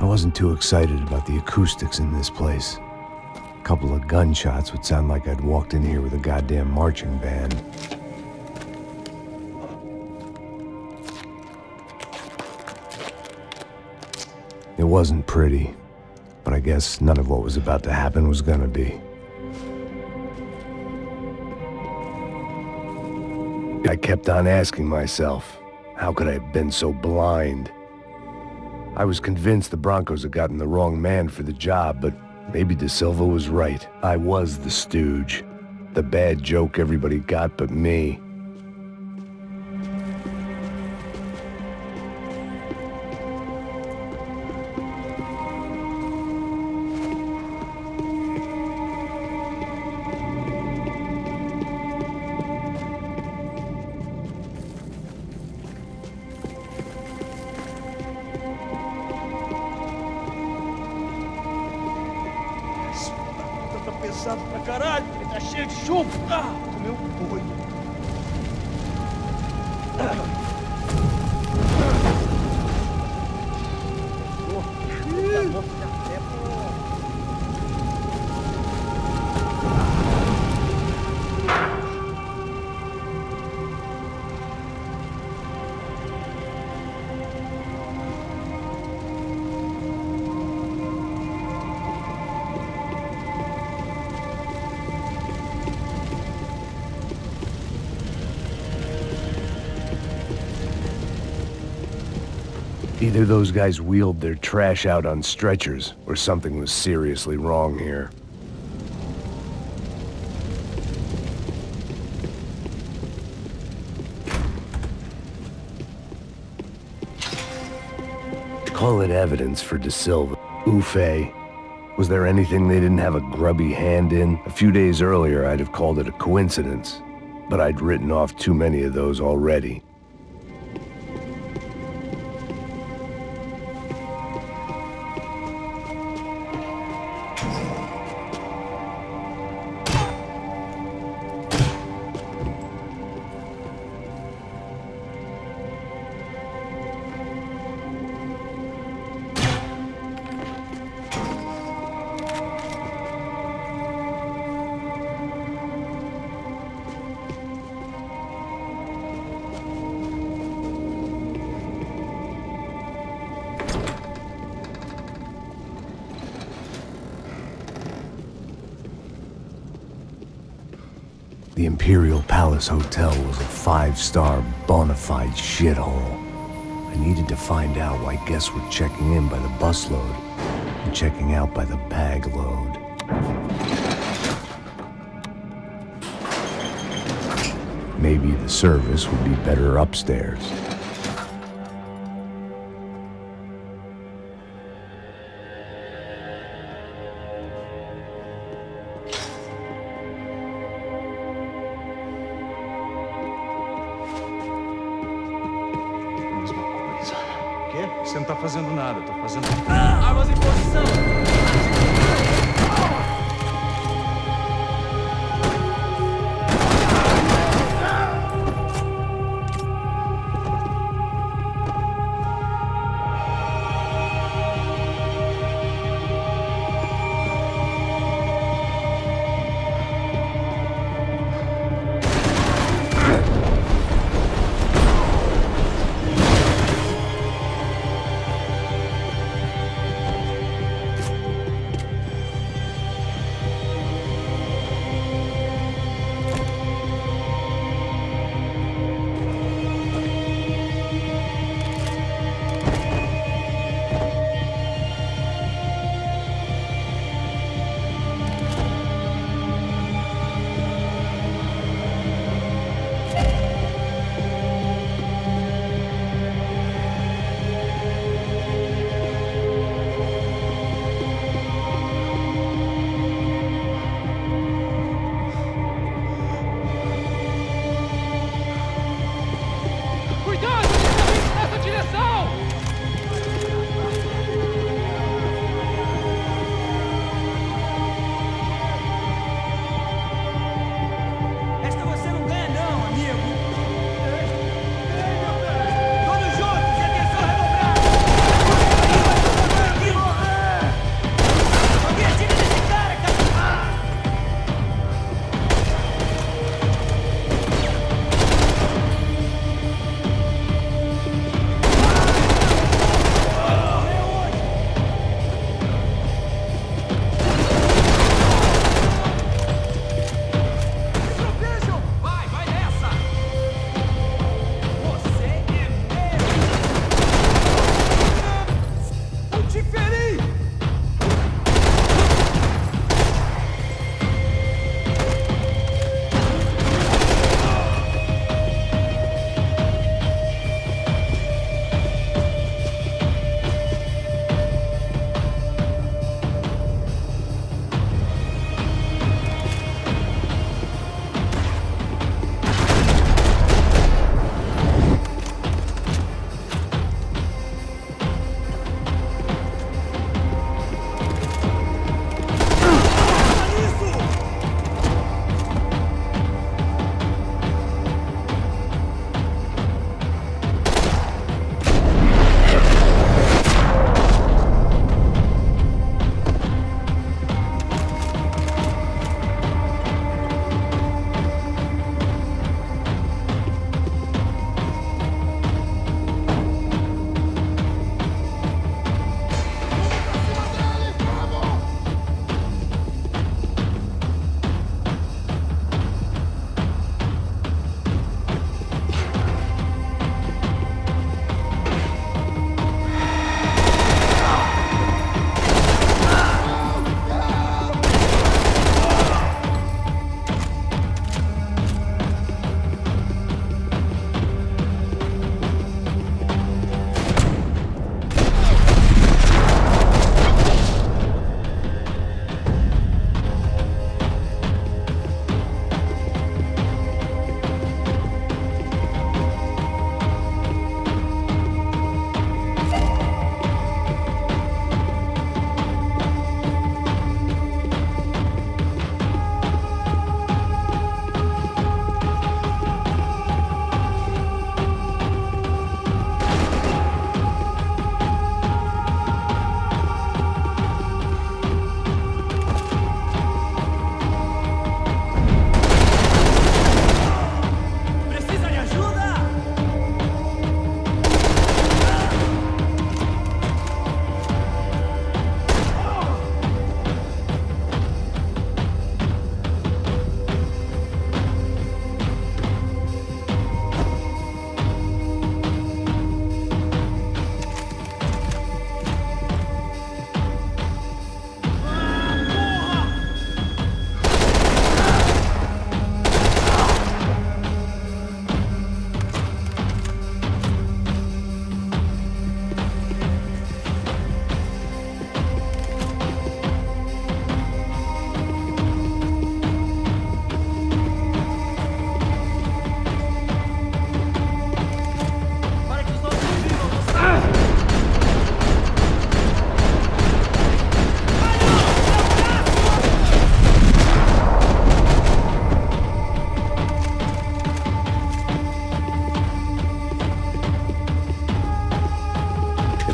wasn't too excited about the acoustics in this place. A couple of gunshots would sound like I'd walked in here with a goddamn marching band. It wasn't pretty, but I guess none of what was about to happen was gonna be. I kept on asking myself, how could I have been so blind? I was convinced the Broncos had gotten the wrong man for the job, but maybe De Silva was right. I was the stooge, the bad joke everybody got but me. Pesado pra caralho, ele tá cheio de chumbo. Comeu um boi. Either those guys wheeled their trash out on stretchers, or something was seriously wrong here. Call it evidence for De Silva. Oof-ay. Was there anything they didn't have a grubby hand in? A few days earlier, I'd have called it a coincidence, but I'd written off too many of those already. The Imperial Palace Hotel was a 5-star bona fide shithole. I needed to find out why guests were checking in by the busload and checking out by the bag load. Maybe the service would be better upstairs. Você não tá fazendo nada, eu tô fazendo... Armas em posição!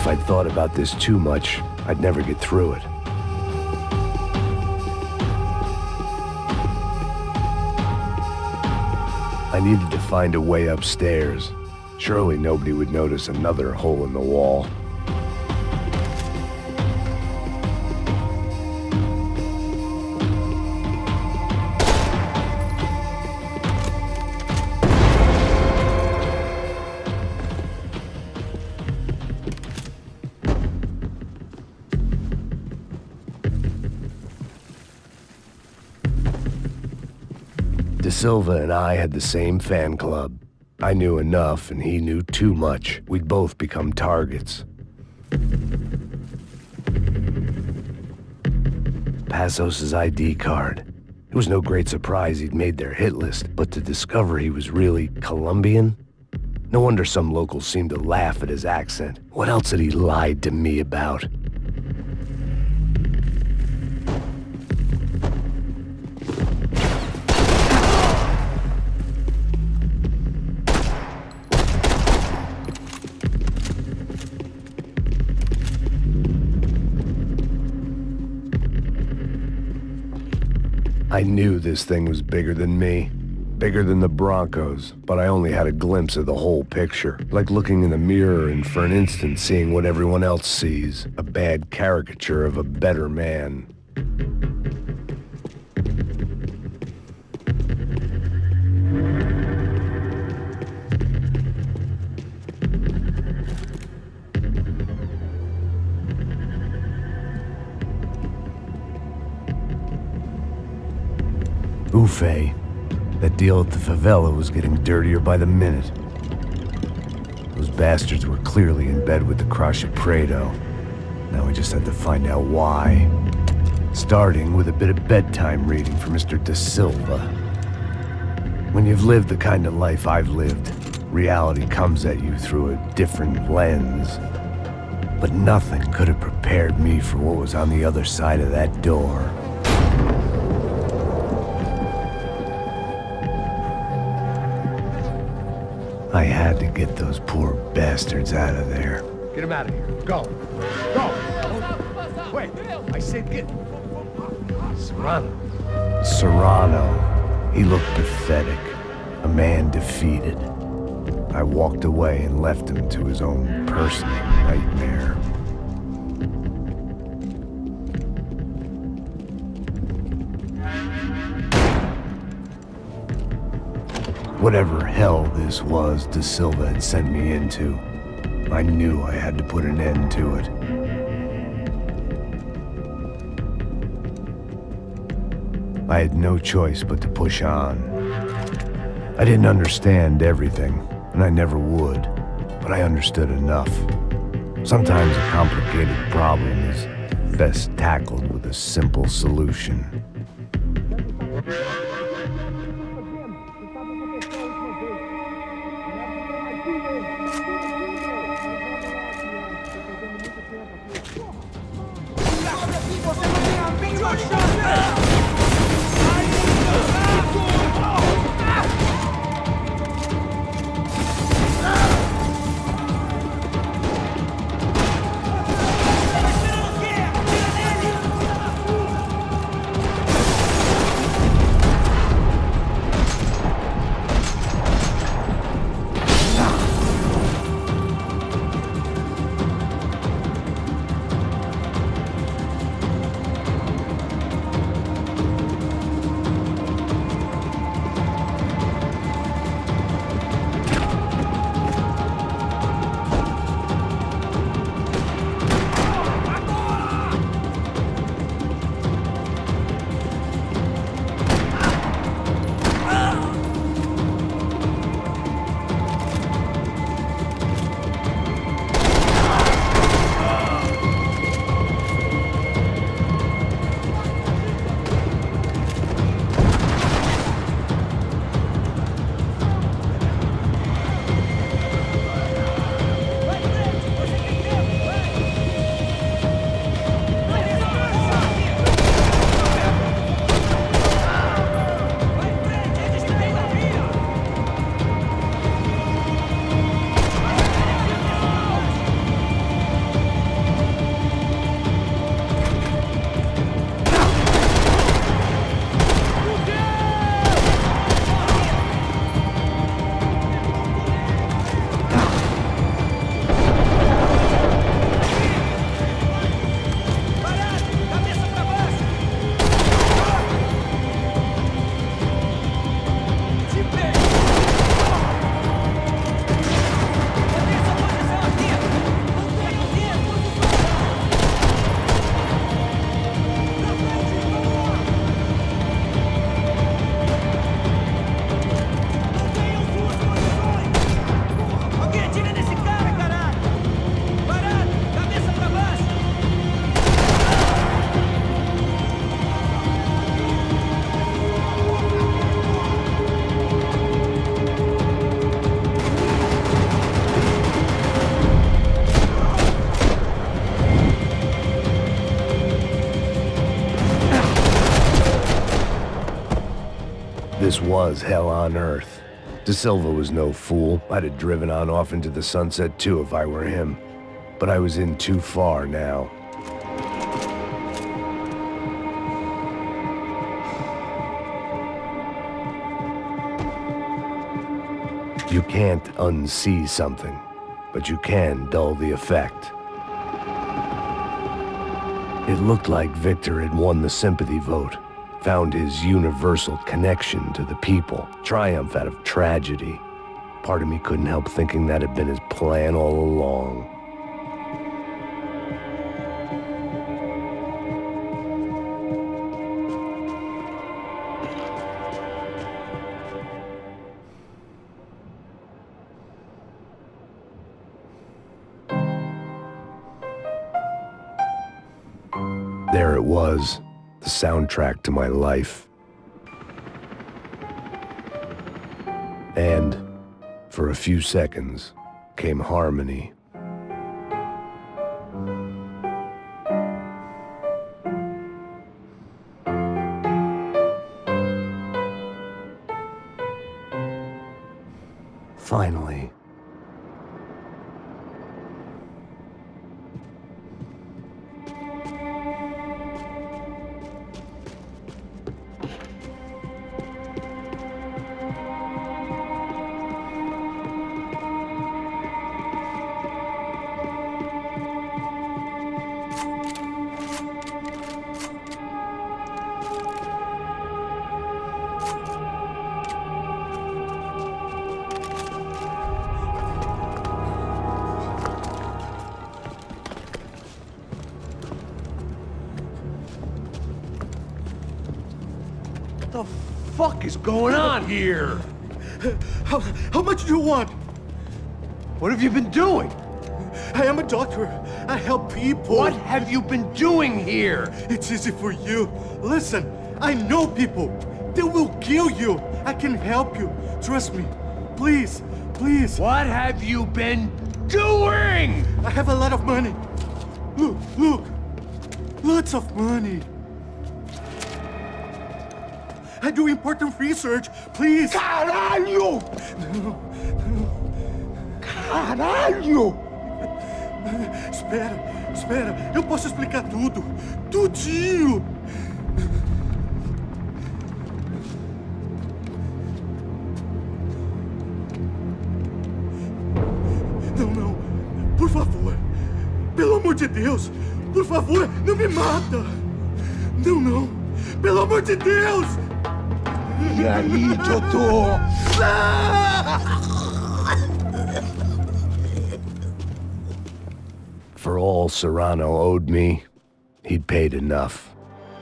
if I'd thought about this too much, I'd never get through it. I needed to find a way upstairs. Surely nobody would notice another hole in the wall. De Silva and I had the same fan club. I knew enough and he knew too much. We'd both become targets. Passos' ID card. It was no great surprise he'd made their hit list, but to discover he was really Colombian? No wonder some locals seemed to laugh at his accent. What else had he lied to me about? I knew this thing was bigger than me, bigger than the Broncos, but I only had a glimpse of the whole picture, like looking in the mirror and for an instant seeing what everyone else sees, a bad caricature of a better man. Ufe. That deal at the favela was getting dirtier by the minute. Those bastards were clearly in bed with the Crush of Prado. Now we just had to find out why. Starting with a bit of bedtime reading for Mr. De Silva. When you've lived the kind of life I've lived, reality comes at you through a different lens. But nothing could have prepared me for what was on the other side of that door. I had to get those poor bastards out of there. Get him out of here. Go. Go. Wait. I said get... Serrano. Serrano. He looked pathetic. A man defeated. I walked away and left him to his own personal nightmare. Whatever hell this was De Silva had sent me into, I knew I had to put an end to it. I had no choice but to push on. I didn't understand everything, and I never would, but I understood enough. Sometimes a complicated problem is best tackled with a simple solution. This was hell on earth. De Silva was no fool. I'd have driven on off into the sunset too if I were him. But I was in too far now. You can't unsee something, but you can dull the effect. It looked like Victor had won the sympathy vote, found his universal connection to the people, triumph out of tragedy. Part of me couldn't help thinking that had been his plan all along. There it was, the soundtrack to my life. And, for a few seconds, came harmony. Finally. What the fuck is going on here? How much do you want? What have you been doing? I am a doctor. I help people. What have you been doing here? It's easy for you. Listen, I know people. They will kill you. I can help you. Trust me. Please, please. What have you been doing? I have a lot of money. Look, look. Lots of money. I do important research. Please. Caralho! No. Caralho! Espera. Eu posso explicar tudo. Tudinho. Não. Por favor. Pelo amor de Deus. Por favor, não me mata. Não. Pelo amor de Deus. E aí, doutor? For all Serrano owed me, he'd paid enough.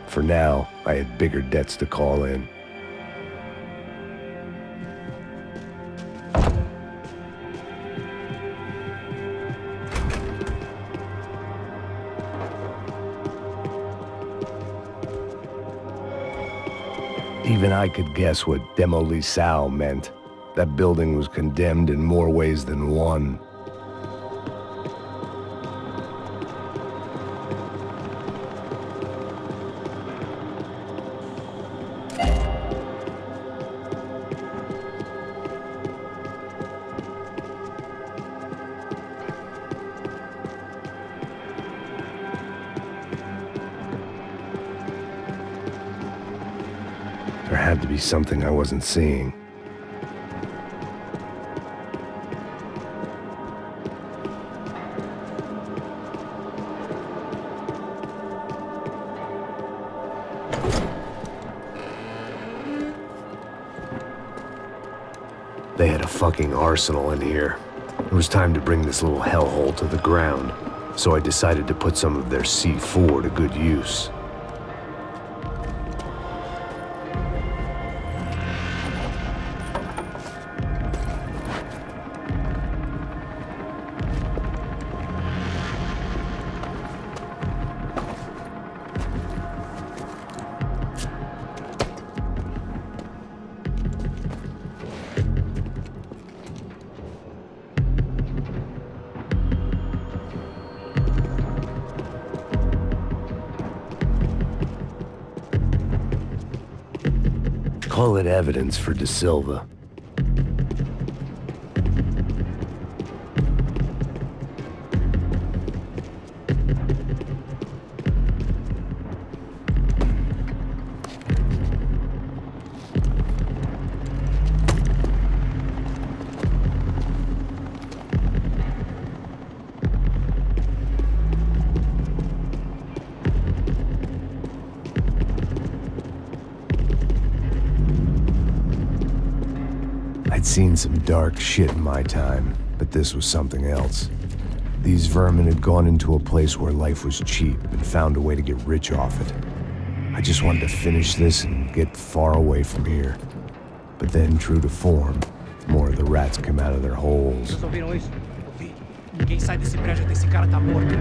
For now, I had bigger debts to call in. Even I could guess what demolissao meant. That building was condemned in more ways than one. There had to be something I wasn't seeing. They had a fucking arsenal in here. It was time to bring this little hellhole to the ground, so I decided to put some of their C4 to good use. Call it evidence for De Silva. I'd seen some dark shit in my time, but this was something else. These vermin had gone into a place where life was cheap and found a way to get rich off it. I just wanted to finish this and get far away from here. But then, true to form, more of the rats come out of their holes. Vocês ouviram isso? Ouvi. Ninguém sai desse prédio até esse cara tá morto.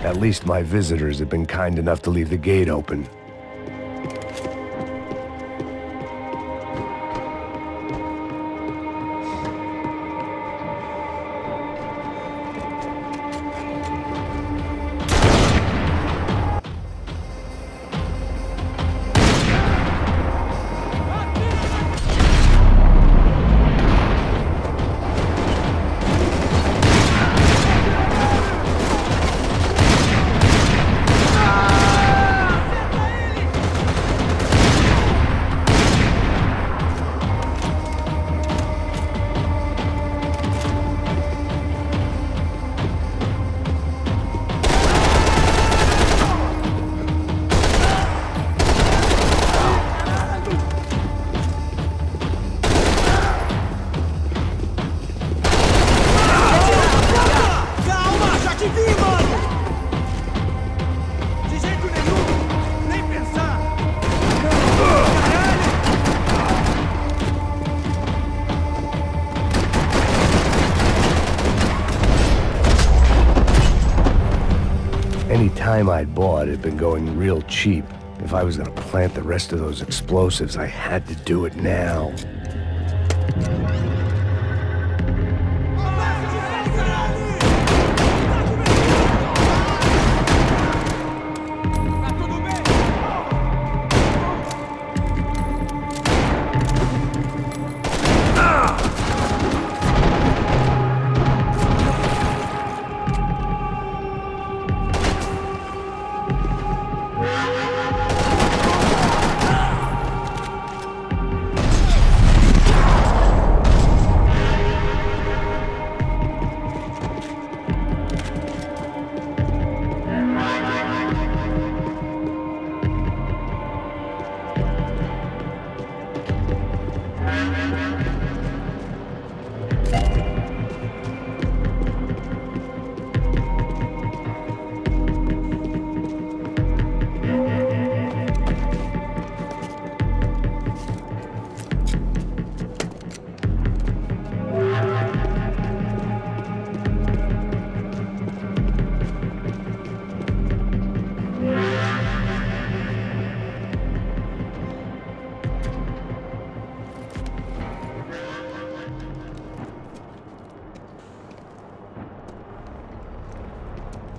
At least my visitors have been kind enough to leave the gate open. Any time I'd bought had been going real cheap. If I was gonna plant the rest of those explosives, I had to do it now.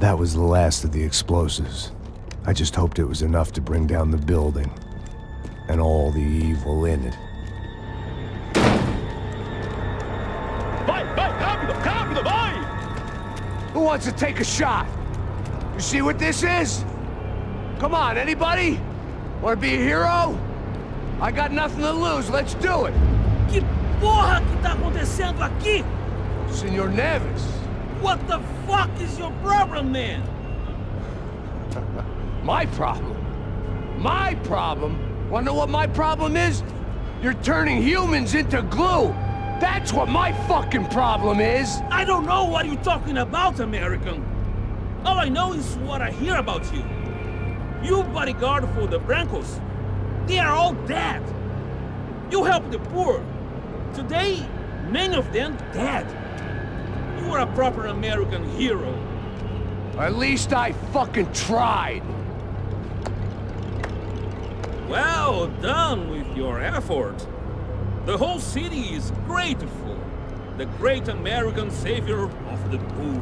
That was the last of the explosives. I just hoped it was enough to bring down the building and all the evil in it. Vai, rápido, rápido, vai! Who wants to take a shot? You see what this is? Come on, anybody? Want to be a hero? I got nothing to lose, let's do it! Que porra que tá acontecendo aqui? Senor Neves. What the fuck is your problem, man? My problem? My problem? Wanna know what my problem is? You're turning humans into glue! That's what my fucking problem is! I don't know what you're talking about, American. All I know is what I hear about you. You bodyguard for the Brancos. They are all dead. You help the poor. Today, Many of them dead. You are a proper American hero. At least I fucking tried. Well done with your effort. The whole city is grateful. The great American savior of the poor.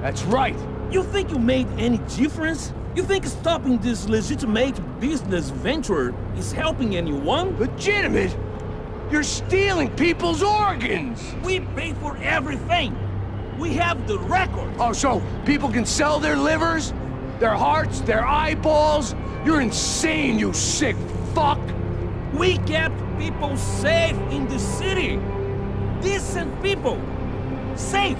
That's right. You think you made any difference? You think stopping this legitimate business venture is helping anyone? Legitimate? You're stealing people's organs! We pay for everything. We have the record. Oh, so people can sell their livers? Their hearts? Their eyeballs? You're insane, you sick fuck! We kept people safe in the city. Decent people. Safe.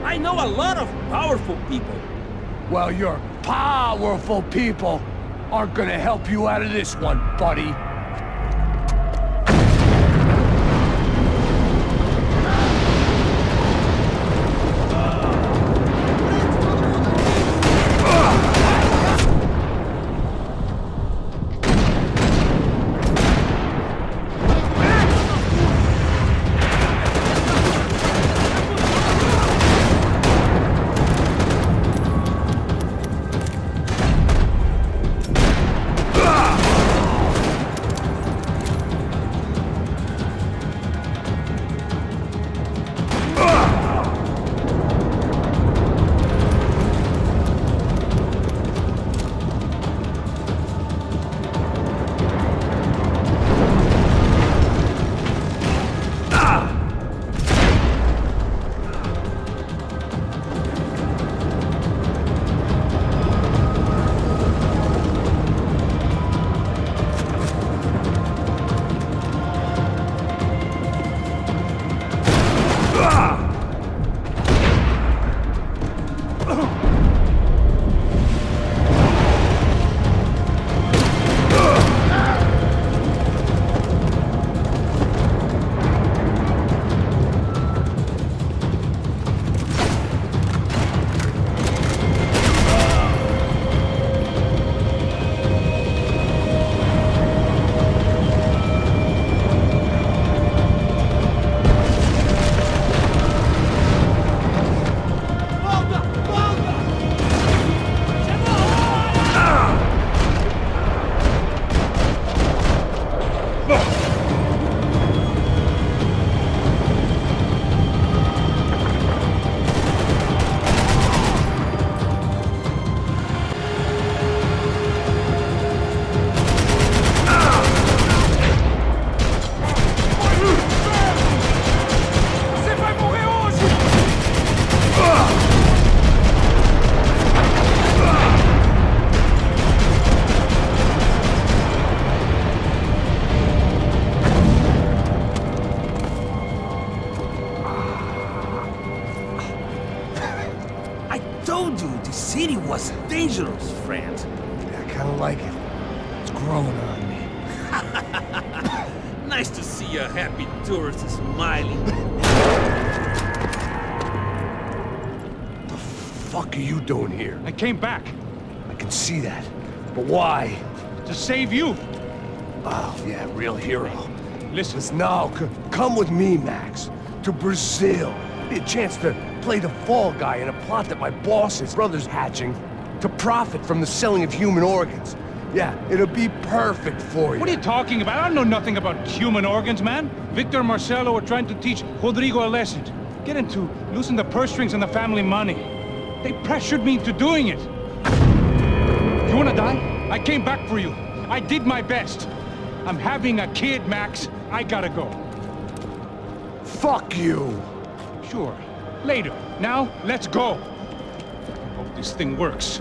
I know a lot of powerful people. Well, your powerful people aren't gonna help you out of this one, buddy. city was dangerous, friend. I kinda like it. It's growing on me. Nice to see a happy tourist smiling. What the fuck are you doing here? I came back I can see that. But why? to save you. Oh, yeah, real hero. Listen, Listen, now, come with me, Max. To Brazil. Be a chance to play the fall guy in a plot that my boss's brother's hatching to profit from the selling of human organs. Yeah, it'll be perfect for you. what are you talking about? I don't know nothing about human organs, man. Victor and Marcelo were trying to teach Rodrigo a lesson. Get him to loosen the purse strings and the family money. They pressured me into doing it. You wanna die? I came back for you. I did my best. I'm having a kid, Max. I gotta go. Fuck you! Sure. Later. Now, let's go. Hope this thing works.